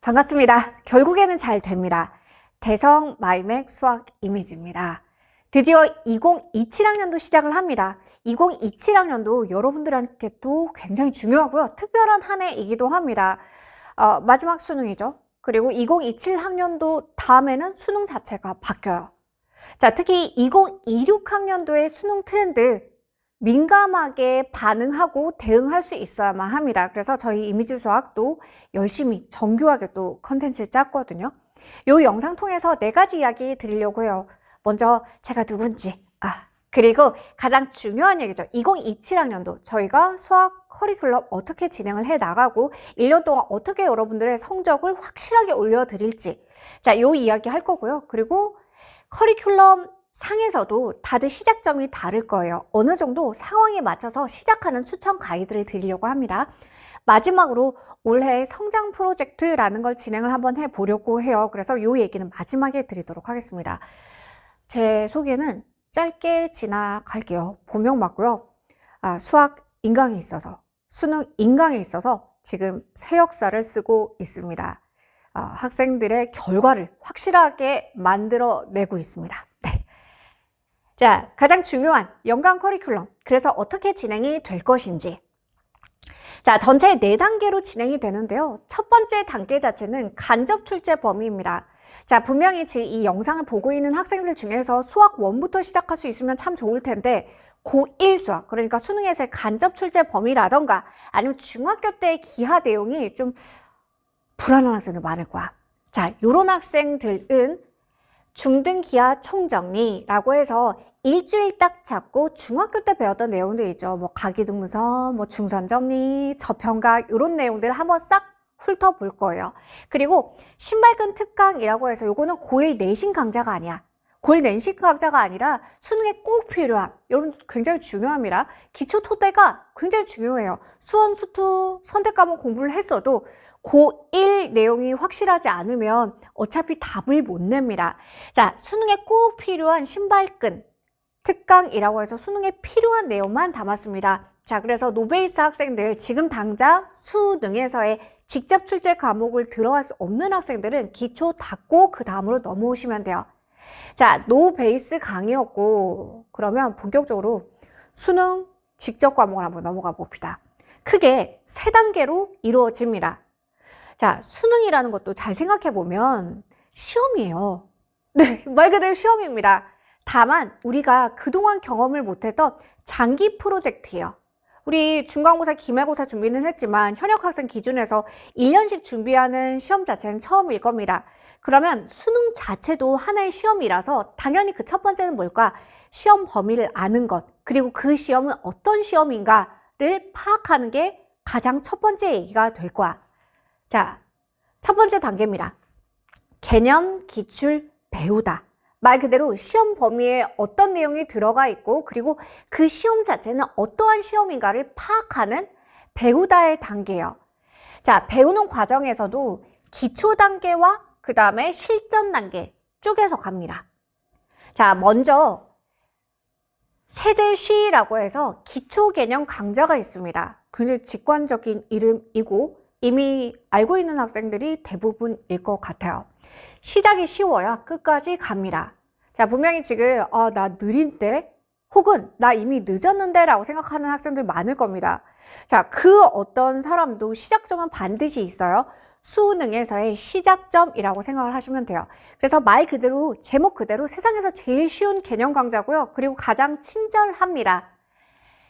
반갑습니다. 결국에는 잘 됩니다. 대성 마이맥 수학 이미지입니다. 드디어 2027학년도 시작을 합니다. 2027학년도 여러분들한테 또 굉장히 중요하고요. 특별한 한 해이기도 합니다. 마지막 수능이죠. 그리고 2027학년도 다음에는 수능 자체가 바뀌어요. 자, 특히 2026학년도의 수능 트렌드 민감하게 반응하고 대응할 수 있어야만 합니다. 그래서 저희 이미지 수학도 열심히 정교하게 또 컨텐츠 짰거든요. 이 영상 통해서 4가지 이야기 드리려고 해요. 먼저 제가 누군지, 그리고 가장 중요한 얘기죠. 2027학년도 저희가 수학 커리큘럼 어떻게 진행을 해 나가고 1년 동안 어떻게 여러분들의 성적을 확실하게 올려드릴지, 자, 이 이야기 할 거고요. 그리고 커리큘럼 상에서도 다들 시작점이 다를 거예요. 어느 정도 상황에 맞춰서 시작하는 추천 가이드를 드리려고 합니다. 마지막으로 올해 성장 프로젝트라는 걸 진행을 한번 해보려고 해요. 그래서 이 얘기는 마지막에 드리도록 하겠습니다. 제 소개는 짧게 지나갈게요. 본명 맞고요. 수학 인강에 있어서, 수능 인강에 있어서 지금 새 역사를 쓰고 있습니다. 학생들의 결과를 확실하게 만들어내고 있습니다. 네. 자, 가장 중요한 연간 커리큘럼, 그래서 어떻게 진행이 될 것인지. 자, 전체 4단계로 진행이 되는데요. 첫 번째 단계 자체는 간접 출제 범위입니다. 자, 분명히 지금 이 영상을 보고 있는 학생들 중에서 수학 1부터 시작할 수 있으면 참 좋을 텐데, 고1 수학, 그러니까 수능에서의 간접 출제 범위라던가 아니면 중학교 때의 기하 내용이 좀 불안한 학생들 많을 거야. 자, 요런 학생들은 중등 기하 총정리라고 해서 일주일 딱 잡고 중학교 때 배웠던 내용들 있죠. 뭐 가기등문선, 뭐 중선정리, 저평각 이런 내용들을 한번 싹 훑어볼 거예요. 그리고 신발끈 특강이라고 해서 요거는 고1 내신 강좌가 아니야. 고1 내신 강좌가 아니라 수능에 꼭 필요한, 이런 굉장히 중요합니다. 기초 토대가 굉장히 중요해요. 수원, 수투, 선택 과목 공부를 했어도 고1 내용이 확실하지 않으면 어차피 답을 못 냅니다. 자, 수능에 꼭 필요한 신발끈 특강이라고 해서 수능에 필요한 내용만 담았습니다. 자, 그래서 노베이스 학생들, 지금 당장 수능에서의 직접 출제 과목을 들어갈 수 없는 학생들은 기초 닫고 그 다음으로 넘어오시면 돼요. 자, 노베이스 강의였고, 그러면 본격적으로 수능 직접 과목을 한번 넘어가 봅시다. 크게 3단계로 이루어집니다. 자, 수능이라는 것도 잘 생각해 보면 시험이에요. 네, 말 그대로 시험입니다. 다만 우리가 그동안 경험을 못했던 장기 프로젝트예요. 우리 중간고사, 기말고사 준비는 했지만 현역 학생 기준에서 1년씩 준비하는 시험 자체는 처음일 겁니다. 그러면 수능 자체도 하나의 시험이라서 당연히 그 첫 번째는 뭘까? 시험 범위를 아는 것, 그리고 그 시험은 어떤 시험인가를 파악하는 게 가장 첫 번째 얘기가 될 거야. 자, 첫 번째 단계입니다. 개념 기출 배우다. 말 그대로 시험 범위에 어떤 내용이 들어가 있고, 그리고 그 시험 자체는 어떠한 시험인가를 파악하는 배우다의 단계예요. 자, 배우는 과정에서도 기초 단계와 그 다음에 실전 단계 쪼개서 갑니다. 자, 먼저 세젤쉬라고 해서 기초 개념 강좌가 있습니다. 굉장히 직관적인 이름이고 이미 알고 있는 학생들이 대부분일 것 같아요. 시작이 쉬워야 끝까지 갑니다. 자, 분명히 지금 나 느린데? 혹은 나 이미 늦었는데? 라고 생각하는 학생들 많을 겁니다. 자, 그 어떤 사람도 시작점은 반드시 있어요. 수능에서의 시작점이라고 생각을 하시면 돼요. 그래서 말 그대로, 제목 그대로 세상에서 제일 쉬운 개념 강좌고요. 그리고 가장 친절합니다.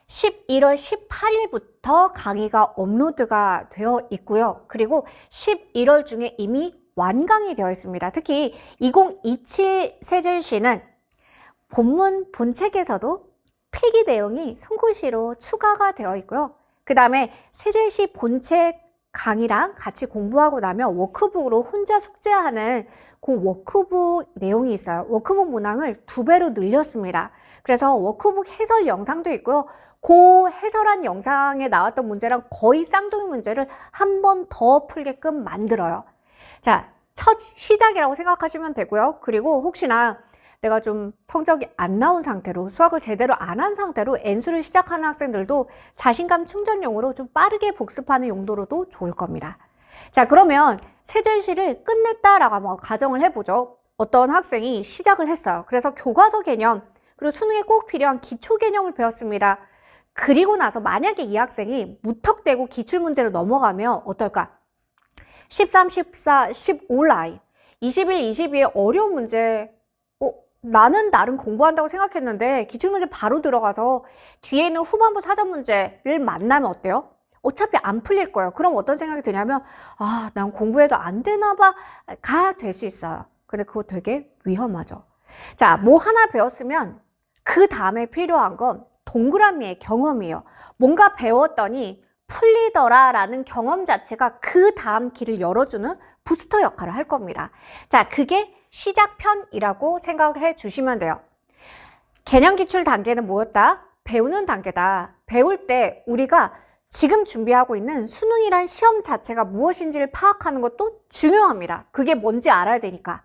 11월 18일부터 강의가 업로드가 되어 있고요. 그리고 11월 중에 이미 완강이 되어 있습니다. 특히 2027 세젤시는 본문 본책에서도 필기 내용이 손글씨로 추가가 되어 있고요. 그 다음에 세젤시 본책 강의랑 같이 공부하고 나면 워크북으로 혼자 숙제하는 그 워크북 내용이 있어요. 워크북 문항을 2배로 늘렸습니다. 그래서 워크북 해설 영상도 있고요. 그 해설한 영상에 나왔던 문제랑 거의 쌍둥이 문제를 한 번 더 풀게끔 만들어요. 자, 첫 시작이라고 생각하시면 되고요. 그리고 혹시나 내가 좀 성적이 안 나온 상태로, 수학을 제대로 안 한 상태로 N수를 시작하는 학생들도 자신감 충전용으로 좀 빠르게 복습하는 용도로도 좋을 겁니다. 자, 그러면 세제시를 끝냈다라고 한번 가정을 해보죠. 어떤 학생이 시작을 했어요. 그래서 교과서 개념, 그리고 수능에 꼭 필요한 기초 개념을 배웠습니다. 그리고 나서 만약에 이 학생이 무턱대고 기출문제로 넘어가면 어떨까? 13, 14, 15 라인, 21, 22의 어려운 문제, 나는 나름 공부한다고 생각했는데 기출문제 바로 들어가서 뒤에 있는 후반부 사전 문제를 만나면 어때요? 어차피 안 풀릴 거예요. 그럼 어떤 생각이 드냐면 난 공부해도 안 되나 봐가 될 수 있어요. 근데 그거 되게 위험하죠. 자, 뭐 하나 배웠으면 그 다음에 필요한 건 동그라미의 경험이에요. 뭔가 배웠더니 풀리더라 라는 경험 자체가 그 다음 길을 열어주는 부스터 역할을 할 겁니다. 자, 그게 시작편이라고 생각을 해 주시면 돼요. 개념 기출 단계는 뭐였다? 배우는 단계다. 배울 때 우리가 지금 준비하고 있는 수능이란 시험 자체가 무엇인지를 파악하는 것도 중요합니다. 그게 뭔지 알아야 되니까.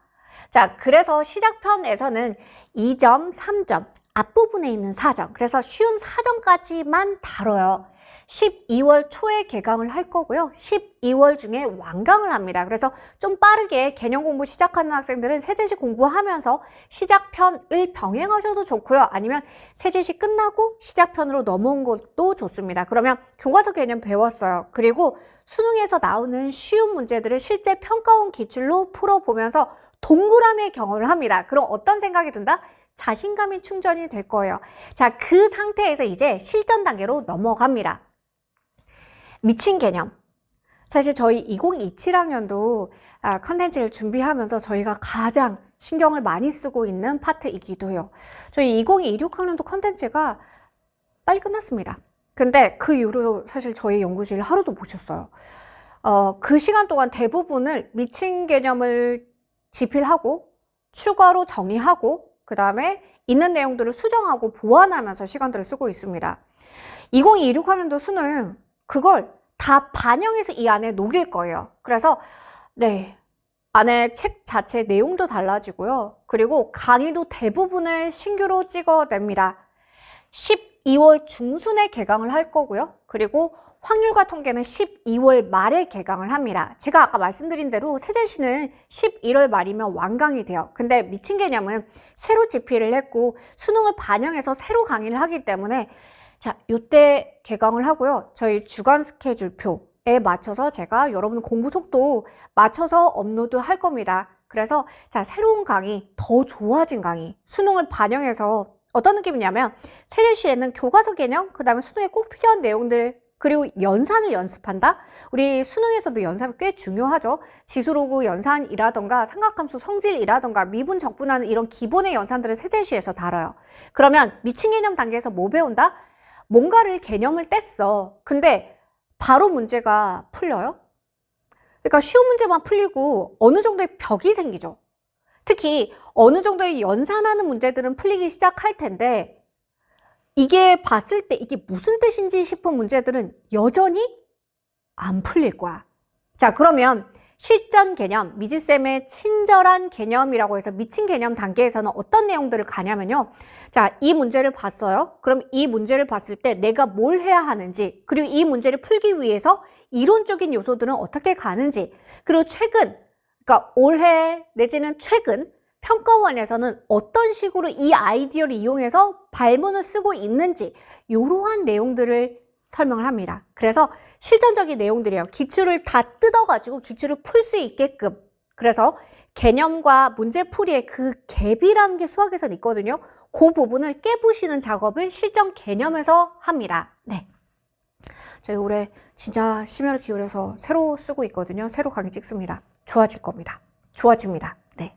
자, 그래서 시작편에서는 2점, 3점, 앞부분에 있는 사정, 그래서 쉬운 사정까지만 다뤄요. 12월 초에 개강을 할 거고요. 12월 중에 완강을 합니다. 그래서 좀 빠르게 개념 공부 시작하는 학생들은 세제시 공부하면서 시작편을 병행하셔도 좋고요. 아니면 세제시 끝나고 시작편으로 넘어온 것도 좋습니다. 그러면 교과서 개념 배웠어요. 그리고 수능에서 나오는 쉬운 문제들을 실제 평가원 기출로 풀어보면서 동그라미의 경험을 합니다. 그럼 어떤 생각이 든다? 자신감이 충전이 될 거예요. 자, 그 상태에서 이제 실전 단계로 넘어갑니다. 미친 개념. 사실 저희 2027학년도 컨텐츠를 준비하면서 저희가 가장 신경을 많이 쓰고 있는 파트이기도 해요. 저희 2026학년도 컨텐츠가 빨리 끝났습니다. 근데 그 이후로 사실 저희 연구실 하루도 못 쉬었어요. 그 시간 동안 대부분을 미친 개념을 집필하고 추가로 정리하고 그 다음에 있는 내용들을 수정하고 보완하면서 시간들을 쓰고 있습니다. 2026학년도 수능 그걸 다 반영해서 이 안에 녹일 거예요. 그래서 네, 안에 책 자체 내용도 달라지고요. 그리고 강의도 대부분을 신규로 찍어냅니다. 12월 중순에 개강을 할 거고요. 그리고 확률과 통계는 12월 말에 개강을 합니다. 제가 아까 말씀드린 대로 세제시는 11월 말이면 완강이 돼요. 근데 미친 개념은 새로 집필을 했고 수능을 반영해서 새로 강의를 하기 때문에 자, 요때 개강을 하고요. 저희 주간 스케줄표에 맞춰서 제가 여러분 공부 속도 맞춰서 업로드 할 겁니다. 그래서 자, 새로운 강의, 더 좋아진 강의, 수능을 반영해서 어떤 느낌이냐면 세제시에는 교과서 개념, 그 다음에 수능에 꼭 필요한 내용들 그리고 연산을 연습한다? 우리 수능에서도 연산이 꽤 중요하죠. 지수로그 연산이라던가 삼각함수 성질이라던가 미분 적분하는 이런 기본의 연산들을 세제시에서 다뤄요. 그러면 미친 개념 단계에서 뭐 배운다? 뭔가를 개념을 뗐어. 근데 바로 문제가 풀려요? 그러니까 쉬운 문제만 풀리고 어느 정도의 벽이 생기죠. 특히 어느 정도의 연산하는 문제들은 풀리기 시작할 텐데 이게 봤을 때 이게 무슨 뜻인지 싶은 문제들은 여전히 안 풀릴 거야. 자, 그러면 실전 개념, 미지쌤의 친절한 개념이라고 해서 미친 개념 단계에서는 어떤 내용들을 가냐면요. 자, 이 문제를 봤어요. 그럼 이 문제를 봤을 때 내가 뭘 해야 하는지, 그리고 이 문제를 풀기 위해서 이론적인 요소들은 어떻게 가는지, 그리고 최근, 그러니까 올해 내지는 최근 평가원에서는 어떤 식으로 이 아이디어를 이용해서 발문을 쓰고 있는지 이러한 내용들을 설명을 합니다. 그래서 실전적인 내용들이에요. 기출을 다 뜯어가지고 기출을 풀 수 있게끔. 그래서 개념과 문제풀이의 그 갭이라는 게 수학에서는 있거든요. 그 부분을 깨부시는 작업을 실전 개념에서 합니다. 네. 저희 올해 진짜 심혈을 기울여서 새로 쓰고 있거든요. 새로 강의 찍습니다. 좋아질 겁니다. 좋아집니다. 네.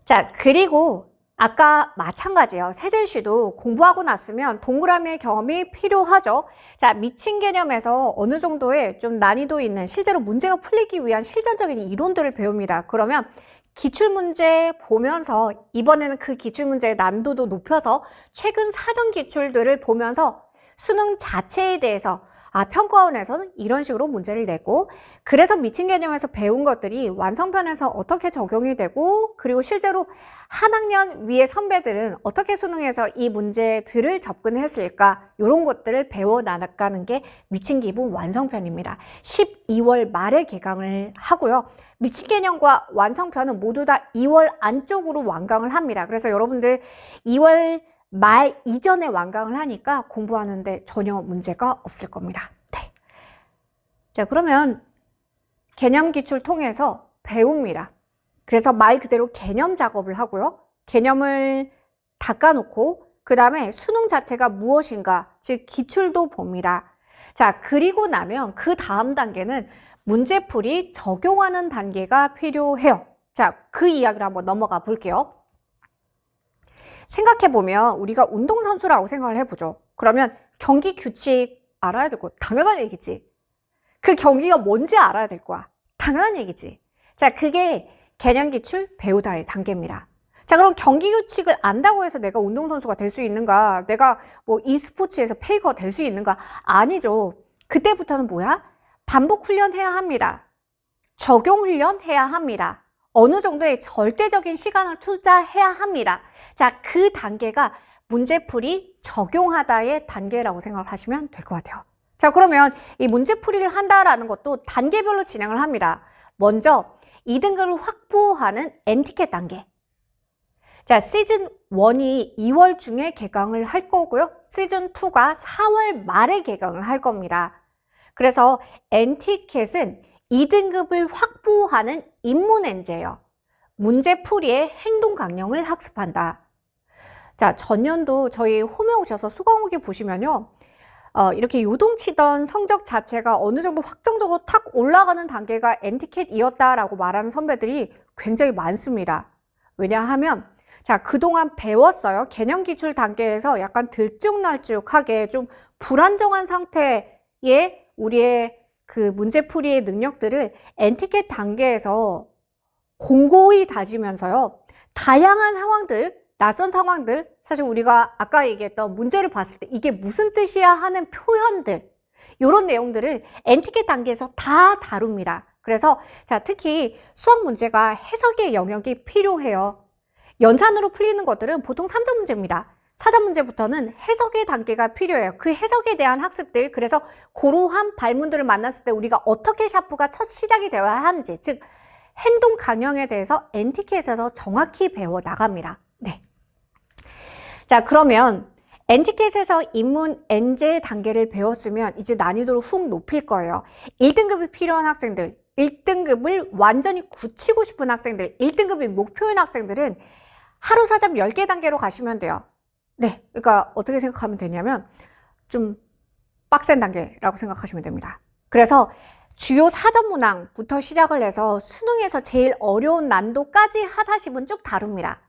자, 그리고 아까 마찬가지예요. 세제시도 공부하고 났으면 동그라미의 경험이 필요하죠. 자, 미친 개념에서 어느 정도의 좀 난이도 있는 실제로 문제가 풀리기 위한 실전적인 이론들을 배웁니다. 그러면 기출문제 보면서 이번에는 그 기출문제의 난도도 높여서 최근 사전 기출들을 보면서 수능 자체에 대해서 평가원에서는 이런 식으로 문제를 내고, 그래서 미친 개념에서 배운 것들이 완성편에서 어떻게 적용이 되고, 그리고 실제로 한 학년 위의 선배들은 어떻게 수능에서 이 문제들을 접근했을까, 이런 것들을 배워 나가는 게 미친 기분 완성편입니다. 12월 말에 개강을 하고요. 미친 개념과 완성편은 모두 다 2월 안쪽으로 완강을 합니다. 그래서 여러분들 2월 말 이전에 완강을 하니까 공부하는데 전혀 문제가 없을 겁니다. 네. 자, 그러면 개념 기출 통해서 배웁니다. 그래서 말 그대로 개념 작업을 하고요. 개념을 닦아놓고 그 다음에 수능 자체가 무엇인가, 즉 기출도 봅니다. 자, 그리고 나면 그 다음 단계는 문제풀이 적용하는 단계가 필요해요. 자, 그 이야기를 한번 넘어가 볼게요. 생각해보면 우리가 운동선수라고 생각을 해보죠. 그러면 경기 규칙 알아야 되고, 당연한 얘기지. 그 경기가 뭔지 알아야 될 거야. 당연한 얘기지. 자, 그게 개념 기출 배우다의 단계입니다. 자, 그럼 경기 규칙을 안다고 해서 내가 운동선수가 될 수 있는가? 내가 뭐 e스포츠에서 페이커가 될 수 있는가? 아니죠. 그때부터는 뭐야? 반복 훈련해야 합니다. 적용 훈련해야 합니다. 어느 정도의 절대적인 시간을 투자해야 합니다. 자, 그 단계가 문제풀이 적용하다의 단계라고 생각을 하시면 될 것 같아요. 자, 그러면 이 문제풀이를 한다라는 것도 단계별로 진행을 합니다. 먼저 2등급을 확보하는 엔티켓 단계. 자, 시즌 1이 2월 중에 개강을 할 거고요. 시즌 2가 4월 말에 개강을 할 겁니다. 그래서 엔티켓은 2등급을 확보하는 입문엔제예요. 문제풀이의 행동 강령을 학습한다. 자, 전년도 저희 홈에 오셔서 수강후기 보시면요. 이렇게 요동치던 성적 자체가 어느 정도 확정적으로 탁 올라가는 단계가 엔티켓이었다라고 말하는 선배들이 굉장히 많습니다. 왜냐하면 자, 그동안 배웠어요. 개념 기출 단계에서 약간 들쭉날쭉하게 좀 불안정한 상태의 우리의 그 문제풀이의 능력들을 엔티켓 단계에서 공고히 다지면서요. 다양한 상황들, 낯선 상황들, 사실 우리가 아까 얘기했던 문제를 봤을 때 이게 무슨 뜻이야 하는 표현들, 이런 내용들을 엔티켓 단계에서 다 다룹니다. 그래서 자, 특히 수학 문제가 해석의 영역이 필요해요. 연산으로 풀리는 것들은 보통 3점 문제입니다. 4점 문제부터는 해석의 단계가 필요해요. 그 해석에 대한 학습들, 그래서 고루한 발문들을 만났을 때 우리가 어떻게 샤프가 첫 시작이 되어야 하는지, 즉 행동 강령에 대해서 엔티켓에서 정확히 배워 나갑니다. 네. 자, 그러면 엔티켓에서 입문 엔제 단계를 배웠으면 이제 난이도를 훅 높일 거예요. 1등급이 필요한 학생들, 1등급을 완전히 굳히고 싶은 학생들, 1등급이 목표인 학생들은 하루 4점 10개 단계로 가시면 돼요. 네, 그러니까 어떻게 생각하면 되냐면 좀 빡센 단계라고 생각하시면 됩니다. 그래서 주요 4점 문항부터 시작을 해서 수능에서 제일 어려운 난도까지 하사시분 쭉 다룹니다.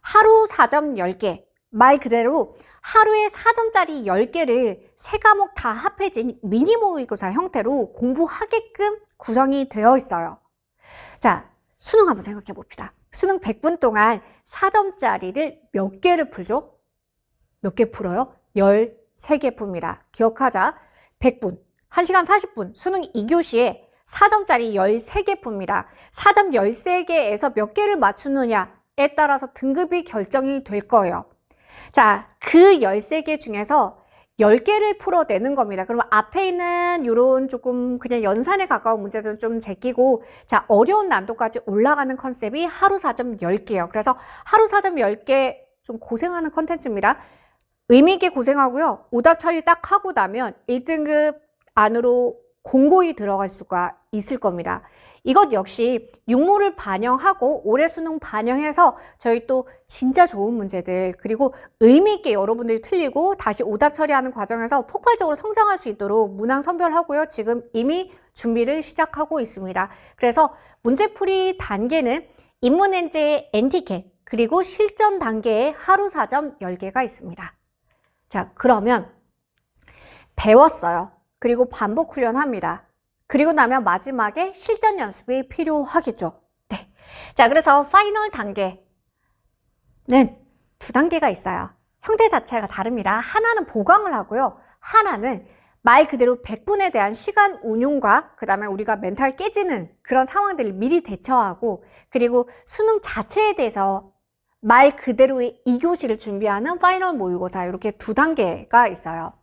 하루 4점 10개, 말 그대로 하루에 4점짜리 10개를 3과목 다 합해진 미니 모의고사 형태로 공부하게끔 구성이 되어 있어요. 자, 수능 한번 생각해 봅시다. 수능 100분 동안 4점짜리를 몇 개를 풀죠? 몇 개 풀어요? 13개 풉니다. 기억하자. 100분, 1시간 40분, 수능 2교시에 4점짜리 13개 풉니다. 4점 13개에서 몇 개를 맞추느냐에 따라서 등급이 결정이 될 거예요. 자, 그 13개 중에서 10개를 풀어내는 겁니다. 그러면 앞에 있는 이런 조금 그냥 연산에 가까운 문제들은 좀 제끼고, 자, 어려운 난도까지 올라가는 컨셉이 하루 4점 10개예요. 그래서 하루 4점 10개 좀 고생하는 컨텐츠입니다. 의미있게 고생하고요. 오답 처리 딱 하고 나면 1등급 안으로 공고히 들어갈 수가 있을 겁니다. 이것 역시 육모를 반영하고 올해 수능 반영해서 저희 또 진짜 좋은 문제들, 그리고 의미있게 여러분들이 틀리고 다시 오답 처리하는 과정에서 폭발적으로 성장할 수 있도록 문항 선별하고요. 지금 이미 준비를 시작하고 있습니다. 그래서 문제풀이 단계는 입문엔제의 엔티켓, 그리고 실전 단계에 하루 4점 10개가 있습니다. 자, 그러면 배웠어요. 그리고 반복 훈련합니다. 그리고 나면 마지막에 실전 연습이 필요하겠죠. 네. 자, 그래서 파이널 단계는 2단계가 있어요. 형태 자체가 다릅니다. 하나는 보강을 하고요. 하나는 말 그대로 백분에 대한 시간 운용과 그 다음에 우리가 멘탈 깨지는 그런 상황들을 미리 대처하고, 그리고 수능 자체에 대해서 말 그대로의 2교시를 준비하는 파이널 모의고사, 이렇게 두 단계가 있어요.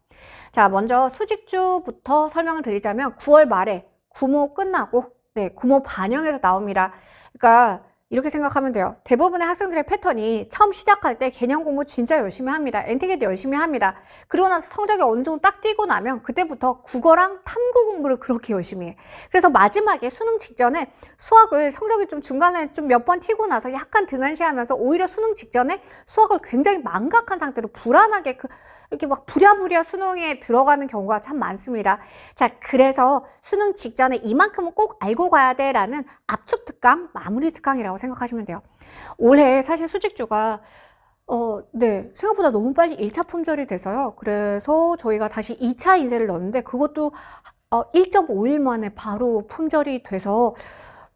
자, 먼저 수직주부터 설명을 드리자면 9월 말에 구모 끝나고, 네, 구모 반영에서 나옵니다. 그러니까 이렇게 생각하면 돼요. 대부분의 학생들의 패턴이 처음 시작할 때 개념 공부 진짜 열심히 합니다. NT계도 열심히 합니다. 그러고 나서 성적이 어느 정도 딱 띄고 나면 그때부터 국어랑 탐구 공부를 그렇게 열심히 해. 그래서 마지막에 수능 직전에 수학을 성적이 좀 중간에 좀 몇 번 튀고 나서 약간 등한시하면서 오히려 수능 직전에 수학을 굉장히 망각한 상태로 불안하게 이렇게 막 부랴부랴 수능에 들어가는 경우가 참 많습니다. 자, 그래서 수능 직전에 이만큼은 꼭 알고 가야 돼라는 압축 특강, 마무리 특강이라고 생각하시면 돼요. 올해 사실 수직주가 네, 생각보다 너무 빨리 1차 품절이 돼서요. 그래서 저희가 다시 2차 인쇄를 넣었는데 그것도 1.5일 만에 바로 품절이 돼서,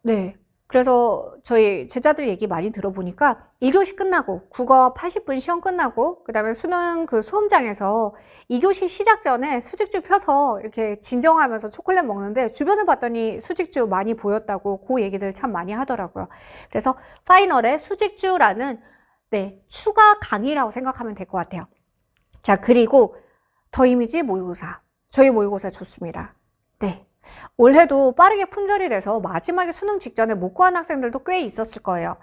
네, 그래서 저희 제자들 얘기 많이 들어보니까 1교시 끝나고 국어 80분 시험 끝나고 그 다음에 수능 그 수험장에서 2교시 시작 전에 수직주 펴서 이렇게 진정하면서 초콜릿 먹는데 주변을 봤더니 수직주 많이 보였다고 그 얘기들 참 많이 하더라고요. 그래서 파이널에 수직주라는, 네, 추가 강의라고 생각하면 될 것 같아요. 자, 그리고 더 이미지 모의고사, 저희 모의고사 좋습니다. 네, 올해도 빠르게 품절이 돼서 마지막에 수능 직전에 못 구한 학생들도 꽤 있었을 거예요.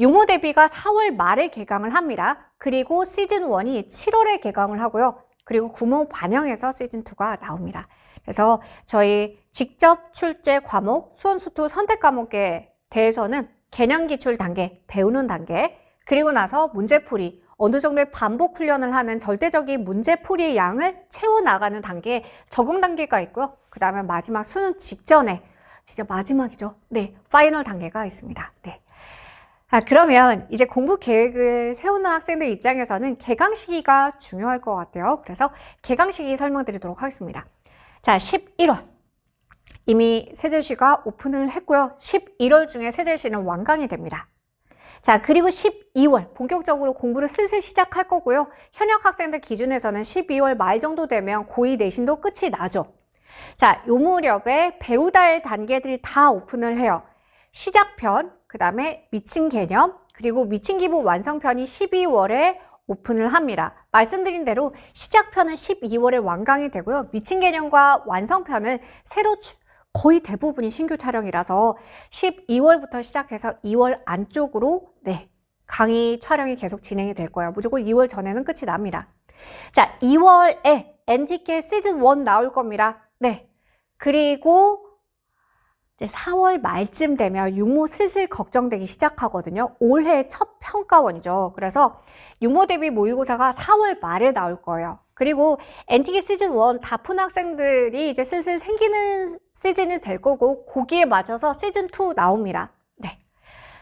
용모 대비가 4월 말에 개강을 합니다. 그리고 시즌1이 7월에 개강을 하고요. 그리고 구모 반영해서 시즌2가 나옵니다. 그래서 저희 직접 출제 과목, 수원수투 선택 과목에 대해서는 개념 기출 단계, 배우는 단계, 그리고 나서 문제풀이, 어느 정도의 반복 훈련을 하는 절대적인 문제풀이의 양을 채워나가는 단계, 적응 단계가 있고요. 그 다음에 마지막 수능 직전에, 진짜 마지막이죠. 네, 파이널 단계가 있습니다. 네. 그러면 이제 공부 계획을 세우는 학생들 입장에서는 개강 시기가 중요할 것 같아요. 그래서 개강 시기 설명드리도록 하겠습니다. 자, 11월. 이미 세제시가 오픈을 했고요. 11월 중에 세제시는 완강이 됩니다. 자, 그리고 12월 본격적으로 공부를 슬슬 시작할 거고요. 현역 학생들 기준에서는 12월 말 정도 되면 고2 내신도 끝이 나죠. 자, 요 무렵에 배우다의 단계들이 다 오픈을 해요. 시작편, 그 다음에 미친 개념, 그리고 미친 기본 완성편이 12월에 오픈을 합니다. 말씀드린 대로 시작편은 12월에 완강이 되고요. 미친 개념과 완성편은 거의 대부분이 신규 촬영이라서 12월부터 시작해서 2월 안쪽으로, 네, 강의 촬영이 계속 진행이 될 거예요. 무조건 2월 전에는 끝이 납니다. 자, 2월에 NTK 시즌1 나올 겁니다. 네, 그리고 이제 4월 말쯤 되면 육모 슬슬 걱정되기 시작하거든요. 올해 첫 평가원이죠. 그래서 육모 대비 모의고사가 4월 말에 나올 거예요. 그리고 NTK 시즌1 다 푼 학생들이 이제 슬슬 생기는 시즌이 될 거고, 거기에 맞춰서 시즌2 나옵니다. 네.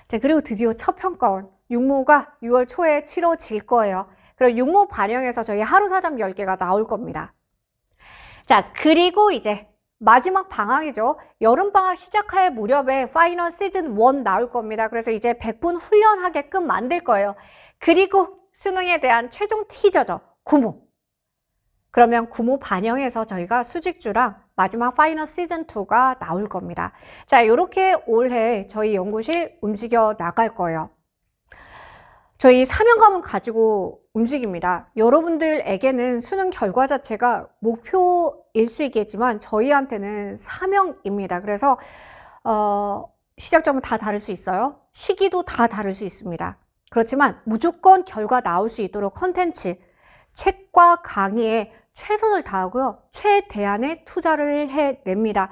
자, 그리고 드디어 첫 평가원, 육모가 6월 초에 치러질 거예요. 그리고 육모 반영해서 저희 하루 사점 10개가 나올 겁니다. 자, 그리고 이제 마지막 방학이죠. 여름방학 시작할 무렵에 파이널 시즌1 나올 겁니다. 그래서 이제 100분 훈련하게끔 만들 거예요. 그리고 수능에 대한 최종 티저죠. 구모. 그러면 구모 반영해서 저희가 수직주랑 마지막 파이널 시즌2가 나올 겁니다. 자, 이렇게 올해 저희 연구실 움직여 나갈 거예요. 저희 사명감을 가지고 움직입니다. 여러분들에게는 수능 결과 자체가 목표일 수 있겠지만 저희한테는 사명입니다. 그래서 시작점은 다 다를 수 있어요. 시기도 다 다를 수 있습니다. 그렇지만 무조건 결과 나올 수 있도록 컨텐츠, 책과 강의에 최선을 다하고요. 최대한의 투자를 해냅니다.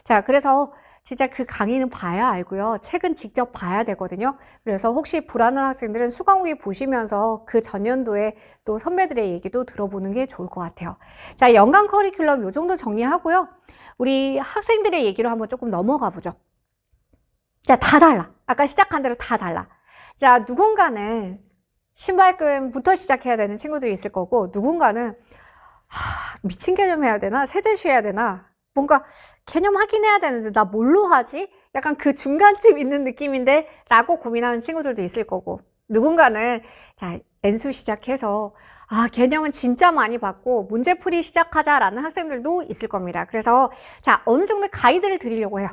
자, 그래서 진짜 그 강의는 봐야 알고요. 책은 직접 봐야 되거든요. 그래서 혹시 불안한 학생들은 수강후기 보시면서 그 전년도에 또 선배들의 얘기도 들어보는 게 좋을 것 같아요. 자, 연간 커리큘럼 요 정도 정리하고요. 우리 학생들의 얘기로 한번 조금 넘어가 보죠. 자, 다 달라. 아까 시작한 대로 다 달라. 자, 누군가는 신발끈부터 시작해야 되는 친구들이 있을 거고, 누군가는 미친 개념 해야 되나? 세제시 해야 되나? 뭔가 개념 확인해야 되는데 나 뭘로 하지? 약간 그 중간쯤 있는 느낌인데 라고 고민하는 친구들도 있을 거고, 누군가는 자, N수 시작해서 개념은 진짜 많이 받고 문제풀이 시작하자라는 학생들도 있을 겁니다. 그래서 자, 어느 정도 가이드를 드리려고 해요.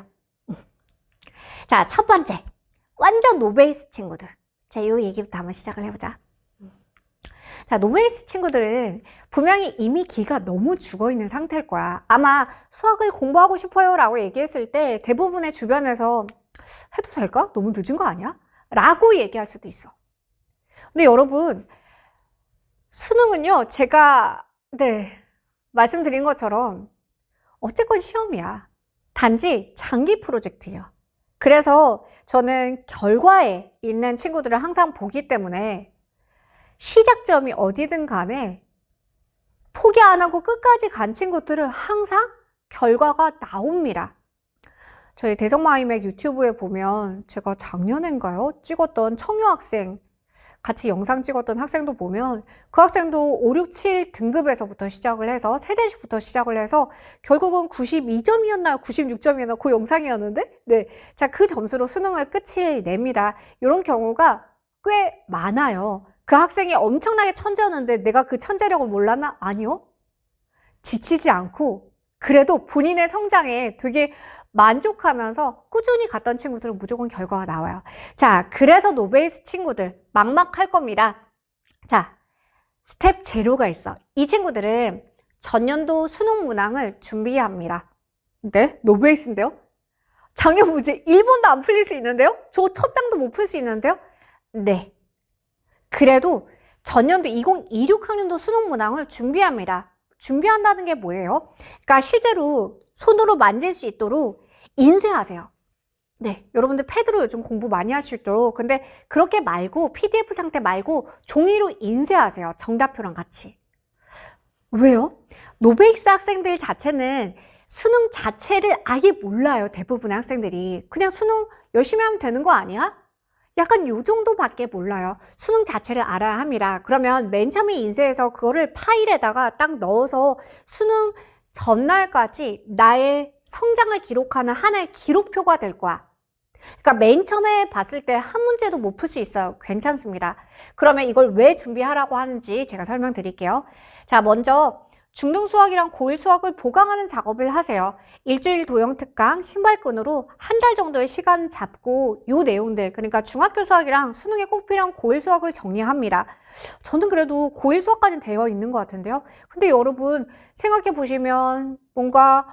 자, 첫 번째. 완전 노베이스 친구들. 자, 요 얘기부터 한번 시작을 해보자. 자, 노베이스 친구들은 분명히 이미 기가 너무 죽어있는 상태일 거야. 아마 수학을 공부하고 싶어요 라고 얘기했을 때 대부분의 주변에서 해도 될까? 너무 늦은 거 아니야? 라고 얘기할 수도 있어. 근데 여러분, 수능은요, 제가 말씀드린 것처럼 어쨌건 시험이야. 단지 장기 프로젝트예요. 그래서 저는 결과에 있는 친구들을 항상 보기 때문에 시작점이 어디든 간에 포기 안 하고 끝까지 간 친구들은 항상 결과가 나옵니다. 저희 대성마이맥 유튜브에 보면 제가 작년인가요? 찍었던 청유학생 같이 영상 찍었던 학생도 보면 그 학생도 5, 6, 7 등급에서부터 시작을 해서 세제시부터 시작을 해서 결국은 92점이었나요? 96점이었나? 그 영상이었는데 네, 자, 그 점수로 수능을 끝을 냅니다. 이런 경우가 꽤 많아요. 그 학생이 엄청나게 천재였는데 내가 그 천재력을 몰랐나? 아니요. 지치지 않고 그래도 본인의 성장에 되게 만족하면서 꾸준히 갔던 친구들은 무조건 결과가 나와요. 자, 그래서 노베이스 친구들 막막할 겁니다. 자, 스텝 제로가 있어. 이 친구들은 전년도 수능 문항을 준비합니다. 네? 노베이스인데요? 작년 문제 1번도 안 풀릴 수 있는데요? 저 첫 장도 못 풀 수 있는데요? 네. 그래도 전년도 2026학년도 수능 문항을 준비합니다. 준비한다는 게 뭐예요? 그러니까 실제로 손으로 만질 수 있도록 인쇄하세요. 네, 여러분들 패드로 요즘 공부 많이 하시죠? 근데 그렇게 말고 PDF 상태 말고 종이로 인쇄하세요. 정답표랑 같이. 왜요? 노베이스 학생들 자체는 수능 자체를 아예 몰라요. 대부분의 학생들이. 그냥 수능 열심히 하면 되는 거 아니야? 약간 요 정도밖에 몰라요. 수능 자체를 알아야 합니다. 그러면 맨 처음에 인쇄해서 그거를 파일에다가 딱 넣어서 수능 전날까지 나의 성장을 기록하는 하나의 기록표가 될 거야. 그러니까 맨 처음에 봤을 때 한 문제도 못 풀 수 있어요. 괜찮습니다. 그러면 이걸 왜 준비하라고 하는지 제가 설명드릴게요. 자, 먼저 중등 수학이랑 고1 수학을 보강하는 작업을 하세요. 일주일 도형 특강 신발끈으로 한 달 정도의 시간 잡고 요 내용들, 그러니까 중학교 수학이랑 수능에 꼭 필요한 고1 수학을 정리합니다. 저는 그래도 고1 수학까지는 되어 있는 것 같은데요. 근데 여러분 생각해 보시면 뭔가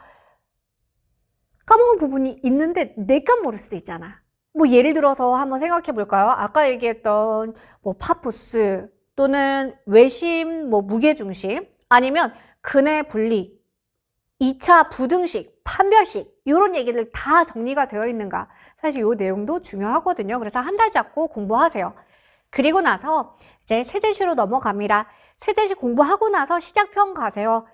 까먹은 부분이 있는데 내가 모를 수도 있잖아. 뭐 예를 들어서 한번 생각해 볼까요? 아까 얘기했던 뭐 파푸스 또는 외심, 뭐 무게중심, 아니면 근해 분리, 2차 부등식, 판별식 이런 얘기들 다 정리가 되어 있는가? 사실 이 내용도 중요하거든요. 그래서 한 달 잡고 공부하세요. 그리고 나서 이제 세제시로 넘어갑니다. 세제시 공부하고 나서 시작편 가세요.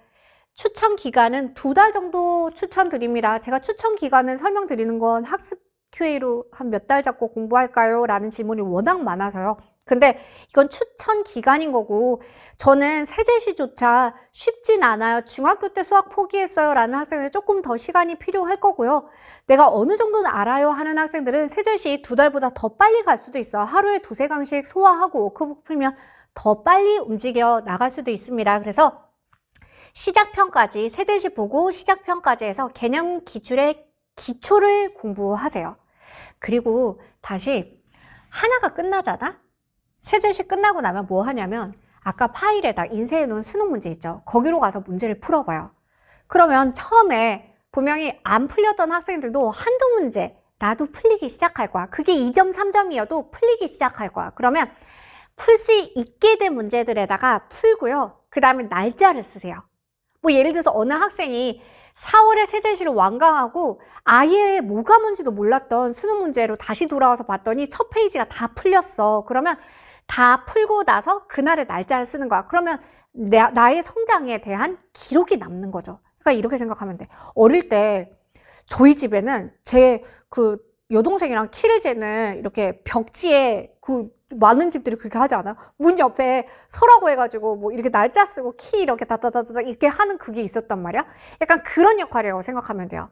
추천 기간은 2달 정도 추천드립니다. 제가 추천 기간을 설명드리는 건 학습 QA로 한 몇 달 잡고 공부할까요? 라는 질문이 워낙 많아서요. 근데 이건 추천 기간인 거고 저는 세제시조차 쉽진 않아요. 중학교 때 수학 포기했어요 라는 학생들 조금 더 시간이 필요할 거고요. 내가 어느 정도는 알아요 하는 학생들은 세제시 2달보다 더 빨리 갈 수도 있어. 하루에 2~3강씩 소화하고 워크북 풀면 더 빨리 움직여 나갈 수도 있습니다. 그래서 시작편까지 세제시 보고 시작편까지 해서 개념 기출의 기초를 공부하세요. 그리고 다시 하나가 끝나잖아? 세제시 끝나고 나면 뭐 하냐면 아까 파일에다 인쇄해 놓은 수능 문제 있죠? 거기로 가서 문제를 풀어봐요. 그러면 처음에 분명히 안 풀렸던 학생들도 한두 문제라도 풀리기 시작할 거야. 그게 2점, 3점이어도 풀리기 시작할 거야. 그러면 풀 수 있게 된 문제들에다가 풀고요. 그 다음에 날짜를 쓰세요. 뭐 예를 들어서 어느 학생이 4월에 세제시를 완강하고 아예 뭐가 뭔지도 몰랐던 수능 문제로 다시 돌아와서 봤더니 첫 페이지가 다 풀렸어. 그러면 다 풀고 나서 그날의 날짜를 쓰는 거야. 그러면 나의 성장에 대한 기록이 남는 거죠. 그러니까 이렇게 생각하면 돼. 어릴 때 저희 집에는 제 그 여동생이랑 키를 재는 이렇게 벽지에 그 많은 집들이 그렇게 하지 않아요? 문 옆에 서라고 해가지고 뭐 이렇게 날짜 쓰고 키 이렇게 다다다다 이렇게 하는 그게 있었단 말이야. 약간 그런 역할이라고 생각하면 돼요.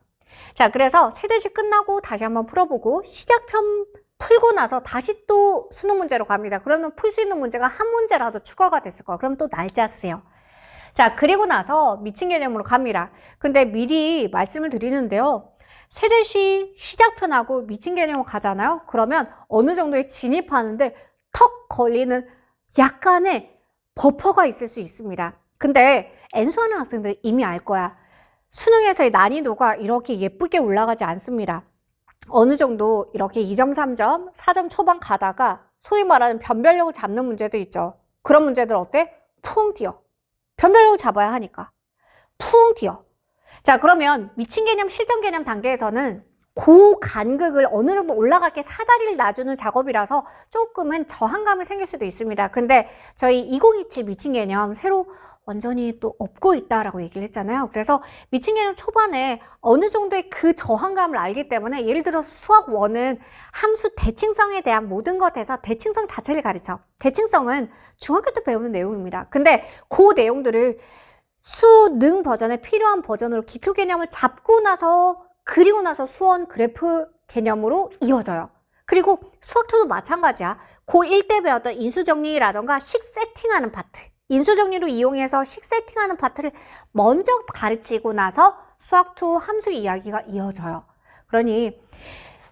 자, 그래서 세제시 끝나고 다시 한번 풀어보고 시작편 풀고 나서 다시 또 수능 문제로 갑니다. 그러면 풀 수 있는 문제가 한 문제라도 추가가 됐을 거예요. 그럼 또 날짜 쓰세요. 자, 그리고 나서 미친 개념으로 갑니다. 근데 미리 말씀을 드리는데요. 세제시 시작편하고 미친 개념으로 가잖아요. 그러면 어느 정도에 진입하는데 턱 걸리는 약간의 버퍼가 있을 수 있습니다. 근데 N수하는 학생들 이미 알 거야. 수능에서의 난이도가 이렇게 예쁘게 올라가지 않습니다. 어느 정도 이렇게 2점, 3점, 4점 초반 가다가 소위 말하는 변별력을 잡는 문제도 있죠. 그런 문제들 어때? 풍 뛰어. 변별력을 잡아야 하니까. 풍 뛰어. 자, 그러면 미친 개념, 실전 개념 단계에서는 고간극을 어느 정도 올라가게 사다리를 놔주는 작업이라서 조금은 저항감이 생길 수도 있습니다. 근데 저희 2027 미친 개념 새로 완전히 또 업고 있다라고 얘기를 했잖아요. 그래서 미친 개념 초반에 어느 정도의 그 저항감을 알기 때문에 예를 들어서 수학 1은 함수 대칭성에 대한 모든 것에서 대칭성 자체를 가르쳐. 대칭성은 중학교 때 배우는 내용입니다. 근데 그 내용들을 수능 버전에 필요한 버전으로 기초 개념을 잡고 나서 그리고 나서 수원 그래프 개념으로 이어져요. 그리고 수학2도 마찬가지야. 고1 때 배웠던 인수정리라던가 식 세팅하는 파트. 인수정리로 이용해서 식 세팅하는 파트를 먼저 가르치고 나서 수학2 함수 이야기가 이어져요. 그러니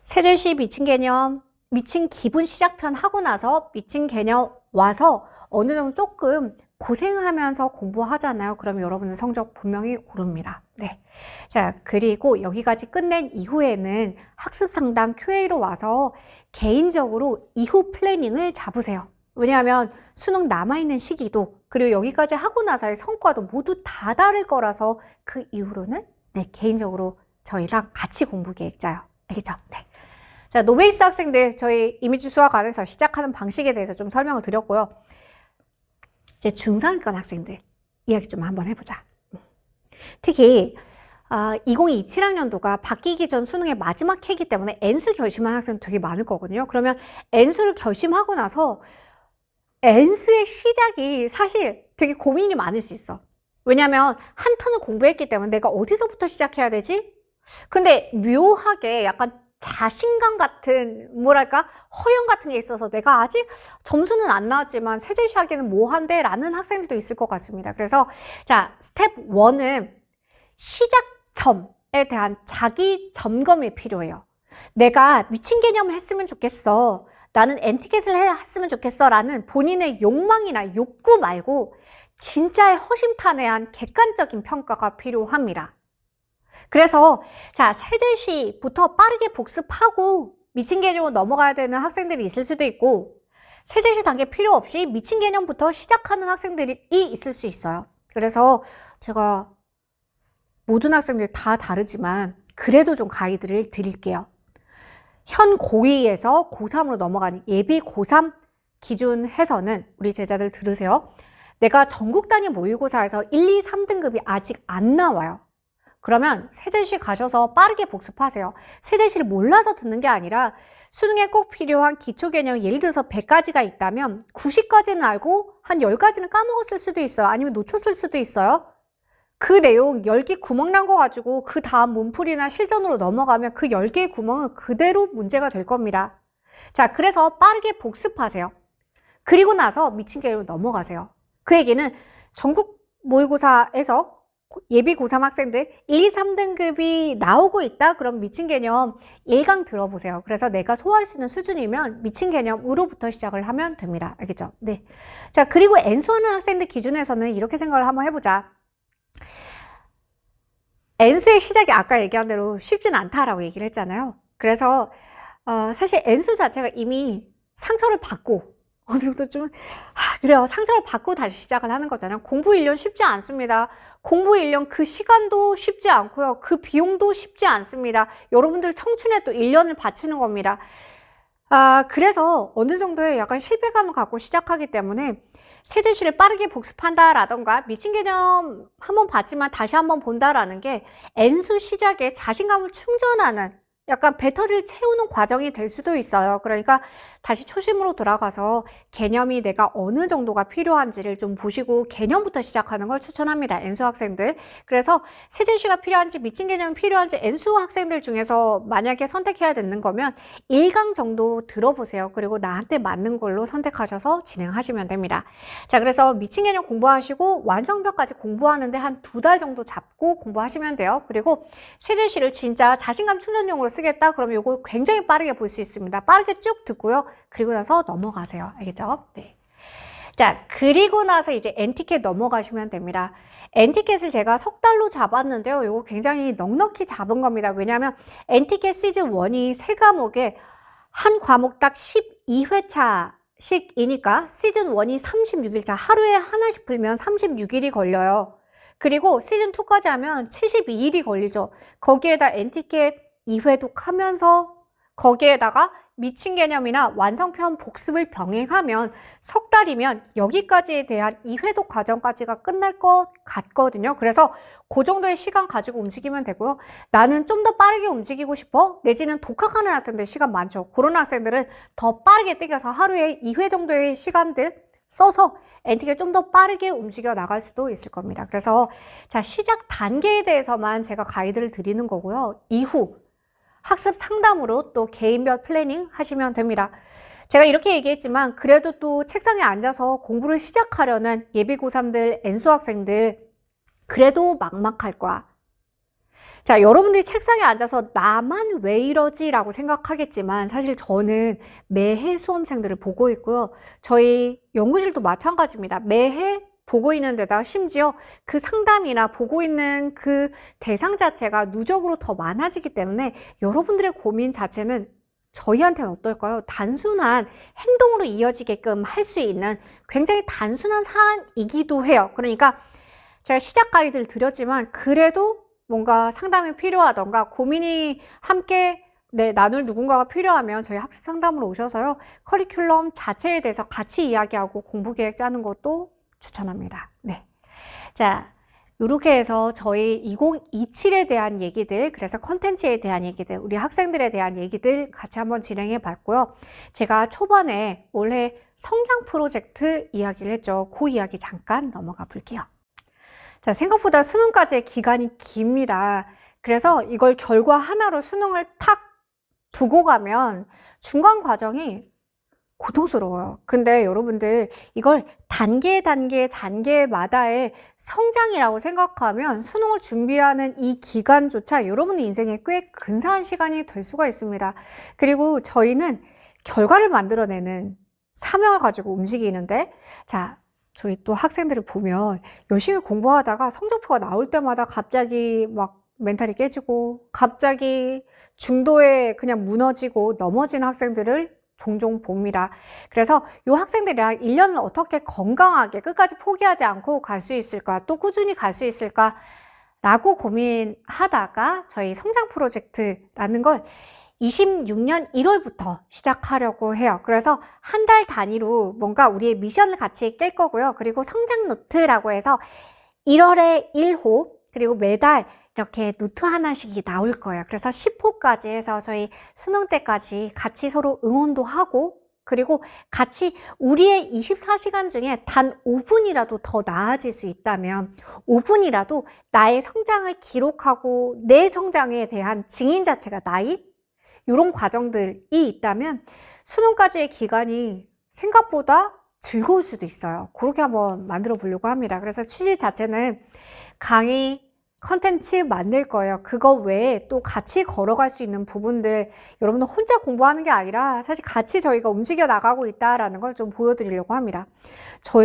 세제시 미친 개념, 미친 기분 시작편 하고 나서 미친 개념 와서 어느 정도 조금 고생하면서 공부하잖아요. 그러면 여러분은 성적 분명히 오릅니다. 네. 자, 그리고 여기까지 끝낸 이후에는 학습 상담 QA로 와서 개인적으로 이후 플래닝을 잡으세요. 왜냐하면 수능 남아있는 시기도 그리고 여기까지 하고 나서의 성과도 모두 다 다를 거라서 그 이후로는 네, 개인적으로 저희랑 같이 공부 계획 짜요. 알겠죠? 네. 자, 노베이스 학생들 저희 이미지 수학 안에서 시작하는 방식에 대해서 좀 설명을 드렸고요. 이제 중상위권 학생들 이야기 좀 한번 해보자. 특히 2027 학년도가 바뀌기 전 수능의 마지막 해이기 때문에 N수 결심한 학생 되게 많을 거거든요. 그러면 N수를 결심하고 나서 N수의 시작이 사실 되게 고민이 많을 수 있어. 왜냐면 한 턴을 공부했기 때문에 내가 어디서부터 시작해야 되지? 근데 묘하게 약간 자신감 같은 뭐랄까 허영 같은 게 있어서 내가 아직 점수는 안 나왔지만 세제시 하기는 뭐한데 라는 학생들도 있을 것 같습니다. 그래서 자, 스텝 1은 시작점에 대한 자기 점검이 필요해요. 내가 미친 개념을 했으면 좋겠어, 나는 엔티켓을 했으면 좋겠어 라는 본인의 욕망이나 욕구 말고 진짜의 허심탄회한 객관적인 평가가 필요합니다. 그래서 자, 세제시부터 빠르게 복습하고 미친 개념으로 넘어가야 되는 학생들이 있을 수도 있고 세제시 단계 필요 없이 미친 개념부터 시작하는 학생들이 있을 수 있어요. 그래서 제가 모든 학생들이 다 다르지만 그래도 좀 가이드를 드릴게요. 현 고2에서 고3으로 넘어가는 예비 고3 기준 해서는 우리 제자들 들으세요. 내가 전국 단위 모의고사에서 1, 2, 3등급이 아직 안 나와요. 그러면 세제시 가셔서 빠르게 복습하세요. 세제시를 몰라서 듣는 게 아니라 수능에 꼭 필요한 기초 개념, 예를 들어서 100가지가 있다면 90가지는 알고 한 10가지는 까먹었을 수도 있어요. 아니면 놓쳤을 수도 있어요. 그 내용 10개 구멍 난 거 가지고 그 다음 문풀이나 실전으로 넘어가면 그 10개의 구멍은 그대로 문제가 될 겁니다. 자, 그래서 빠르게 복습하세요. 그리고 나서 미친 개념으로 넘어가세요. 그 얘기는 전국 모의고사에서 예비 고3 학생들 1, 2, 3등급이 나오고 있다? 그럼 미친 개념 1강 들어보세요. 그래서 내가 소화할 수 있는 수준이면 미친 개념으로부터 시작을 하면 됩니다. 알겠죠? 네. 자, 그리고 N수하는 학생들 기준에서는 이렇게 생각을 한번 해보자. N수의 시작이 아까 얘기한 대로 쉽진 않다라고 얘기를 했잖아요. 그래서 사실 N수 자체가 이미 상처를 받고 어느 정도 좀 그래요. 상처를 받고 다시 시작을 하는 거잖아요. 공부 1년 쉽지 않습니다. 공부 1년 그 시간도 쉽지 않고요. 그 비용도 쉽지 않습니다. 여러분들 청춘에 또 1년을 바치는 겁니다. 그래서 어느 정도의 약간 실패감을 갖고 시작하기 때문에 세제시를 빠르게 복습한다라던가 미친 개념 한번 봤지만 다시 한번 본다라는 게 N수 시작에 자신감을 충전하는 약간 배터리를 채우는 과정이 될 수도 있어요. 그러니까 다시 초심으로 돌아가서 개념이 내가 어느 정도가 필요한지를 좀 보시고 개념부터 시작하는 걸 추천합니다. N수 학생들. 그래서 세제시가 필요한지 미친 개념이 필요한지 N수 학생들 중에서 만약에 선택해야 되는 거면 1강 정도 들어보세요. 그리고 나한테 맞는 걸로 선택하셔서 진행하시면 됩니다. 자, 그래서 미친 개념 공부하시고 완성표까지 공부하는데 한 2달 정도 잡고 공부하시면 돼요. 그리고 세제시를 진짜 자신감 충전용으로 쓰겠다? 그러면 이거 굉장히 빠르게 볼 수 있습니다. 빠르게 쭉 듣고요. 그리고 나서 넘어가세요. 알겠죠? 네. 자, 그리고 나서 이제 엔티켓 넘어가시면 됩니다. 엔티켓을 제가 석 달로 잡았는데요. 이거 굉장히 넉넉히 잡은 겁니다. 왜냐하면 엔티켓 시즌 1이 3과목에 한 과목 딱 12회차씩이니까 시즌 1이 36일차, 하루에 하나씩 풀면 36일이 걸려요. 그리고 시즌 2까지 하면 72일이 걸리죠. 거기에다 엔티켓 2회독 하면서 거기에다가 미친 개념이나 완성편 복습을 병행하면 석 달이면 여기까지에 대한 2회독 과정까지가 끝날 것 같거든요. 그래서 그 정도의 시간 가지고 움직이면 되고요. 나는 좀 더 빠르게 움직이고 싶어? 내지는 독학하는 학생들 시간 많죠. 그런 학생들은 더 빠르게 땡겨서 하루에 2회 정도의 시간들 써서 엔티켓 좀 더 빠르게 움직여 나갈 수도 있을 겁니다. 그래서 자, 시작 단계에 대해서만 제가 가이드를 드리는 거고요. 이후 학습 상담으로 또 개인별 플래닝 하시면 됩니다. 제가 이렇게 얘기했지만 그래도 또 책상에 앉아서 공부를 시작하려는 예비 고3들, N수 학생들 그래도 막막할 거야. 자, 여러분들이 책상에 앉아서 나만 왜 이러지? 라고 생각하겠지만 사실 저는 매해 수험생들을 보고 있고요. 저희 연구실도 마찬가지입니다. 매해 보고 있는 데다 심지어 그 상담이나 보고 있는 그 대상 자체가 누적으로 더 많아지기 때문에 여러분들의 고민 자체는 저희한테는 어떨까요? 단순한 행동으로 이어지게끔 할 수 있는 굉장히 단순한 사안이기도 해요. 그러니까 제가 시작 가이드를 드렸지만 그래도 뭔가 상담이 필요하던가 고민이 함께 나눌 누군가가 필요하면 저희 학습 상담으로 오셔서요. 커리큘럼 자체에 대해서 같이 이야기하고 공부 계획 짜는 것도 추천합니다. 네. 자, 이렇게 해서 저희 2027에 대한 얘기들, 그래서 컨텐츠에 대한 얘기들, 우리 학생들에 대한 얘기들 같이 한번 진행해 봤고요. 제가 초반에 올해 성장 프로젝트 이야기를 했죠. 그 이야기 잠깐 넘어가 볼게요. 자, 생각보다 수능까지의 기간이 깁니다. 그래서 이걸 결과 하나로 수능을 탁 두고 가면 중간 과정이 고통스러워요. 근데 여러분들 이걸 단계마다의 성장이라고 생각하면 수능을 준비하는 이 기간조차 여러분의 인생에 꽤 근사한 시간이 될 수가 있습니다. 그리고 저희는 결과를 만들어내는 사명을 가지고 움직이는데, 자, 저희 또 학생들을 보면 열심히 공부하다가 성적표가 나올 때마다 갑자기 막 멘탈이 깨지고 갑자기 중도에 그냥 무너지고 넘어지는 학생들을 종종 봅니다. 그래서 이 학생들이랑 1년을 어떻게 건강하게 끝까지 포기하지 않고 갈 수 있을까, 또 꾸준히 갈 수 있을까 라고 고민하다가 저희 성장 프로젝트라는 걸 26년 1월부터 시작하려고 해요. 그래서 한 달 단위로 뭔가 우리의 미션을 같이 깰 거고요. 그리고 성장 노트라고 해서 1월에 1호, 그리고 매달 이렇게 노트 하나씩이 나올 거예요. 그래서 10호까지 해서 저희 수능 때까지 같이 서로 응원도 하고, 그리고 같이 우리의 24시간 중에 단 5분이라도 더 나아질 수 있다면 5분이라도 나의 성장을 기록하고 내 성장에 대한 증인 자체가 나이? 이런 과정들이 있다면 수능까지의 기간이 생각보다 즐거울 수도 있어요. 그렇게 한번 만들어 보려고 합니다. 그래서 취지 자체는 강의, 컨텐츠 만들 거예요. 그거 외에 또 같이 걸어갈 수 있는 부분들, 여러분들 혼자 공부하는 게 아니라 사실 같이 저희가 움직여 나가고 있다라는 걸 좀 보여드리려고 합니다.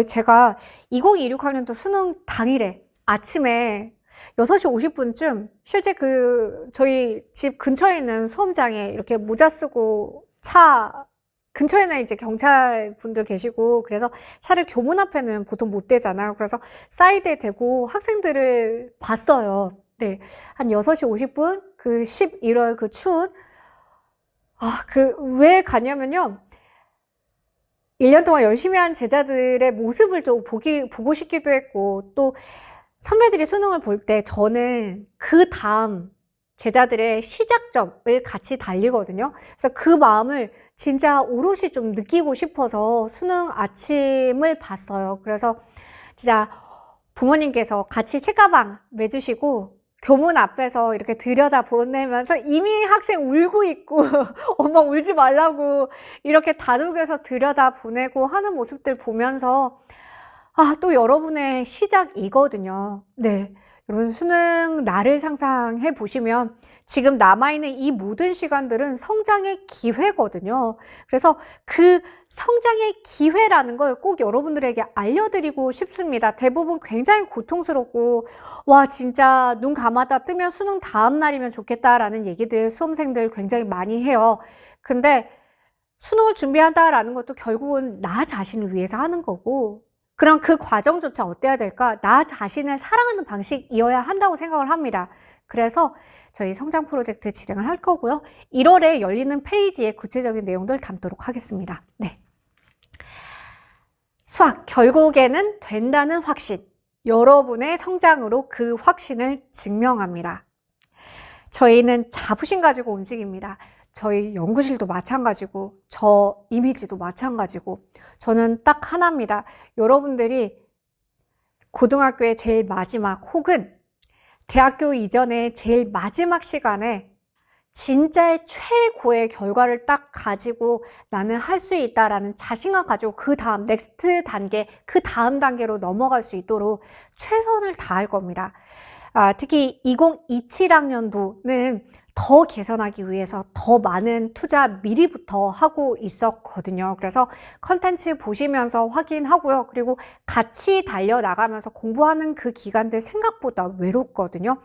제가 2026학년도 수능 당일에 아침에 6시 50분쯤 실제 저희 집 근처에 있는 수험장에 이렇게 모자 쓰고 차 근처에는 이제 경찰 분들 계시고, 그래서 차를 교문 앞에는 보통 못 대잖아요. 그래서 사이드에 대고 학생들을 봤어요. 네. 한 6시 50분, 11월 추운, 왜 가냐면요. 1년 동안 열심히 한 제자들의 모습을 좀 보고 싶기도 했고, 또 선배들이 수능을 볼 때 저는 그 다음 제자들의 시작점을 같이 달리거든요. 그래서 그 마음을 진짜 오롯이 좀 느끼고 싶어서 수능 아침을 봤어요. 그래서 진짜 부모님께서 같이 책가방 매주시고 교문 앞에서 이렇게 들여다 보내면서 이미 학생 울고 있고 엄마 울지 말라고 이렇게 다독여서 들여다 보내고 하는 모습들 보면서 또 여러분의 시작이거든요. 네. 여러분 수능 날을 상상해 보시면 지금 남아있는 이 모든 시간들은 성장의 기회거든요. 그래서 그 성장의 기회라는 걸 꼭 여러분들에게 알려드리고 싶습니다. 대부분 굉장히 고통스럽고 와 진짜 눈 감았다 뜨면 수능 다음 날이면 좋겠다라는 얘기들 수험생들 굉장히 많이 해요. 근데 수능을 준비한다라는 것도 결국은 나 자신을 위해서 하는 거고 그럼 그 과정조차 어때야 될까? 나 자신을 사랑하는 방식이어야 한다고 생각을 합니다. 그래서 저희 성장 프로젝트 진행을 할 거고요. 1월에 열리는 페이지에 구체적인 내용들 담도록 하겠습니다. 네. 수학, 결국에는 된다는 확신. 여러분의 성장으로 그 확신을 증명합니다. 저희는 자부심 가지고 움직입니다. 저희 연구실도 마찬가지고 저 이미지도 마찬가지고 저는 딱 하나입니다. 여러분들이 고등학교의 제일 마지막 혹은 대학교 이전에 제일 마지막 시간에 진짜의 최고의 결과를 딱 가지고 나는 할 수 있다라는 자신감 가지고 그 다음 넥스트 단계, 그 다음 단계로 넘어갈 수 있도록 최선을 다할 겁니다. 특히 2027학년도는 더 개선하기 위해서 더 많은 투자 미리부터 하고 있었거든요. 그래서 컨텐츠 보시면서 확인하고요. 그리고 같이 달려나가면서 공부하는 그 기간들 생각보다 외롭거든요.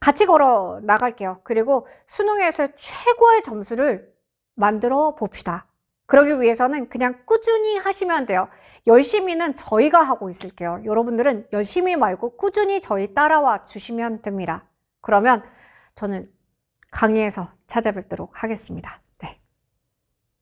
같이 걸어 나갈게요. 그리고 수능에서 최고의 점수를 만들어 봅시다. 그러기 위해서는 그냥 꾸준히 하시면 돼요. 열심히는 저희가 하고 있을게요. 여러분들은 열심히 말고 꾸준히 저희 따라와 주시면 됩니다. 그러면 저는 강의에서 찾아뵙도록 하겠습니다.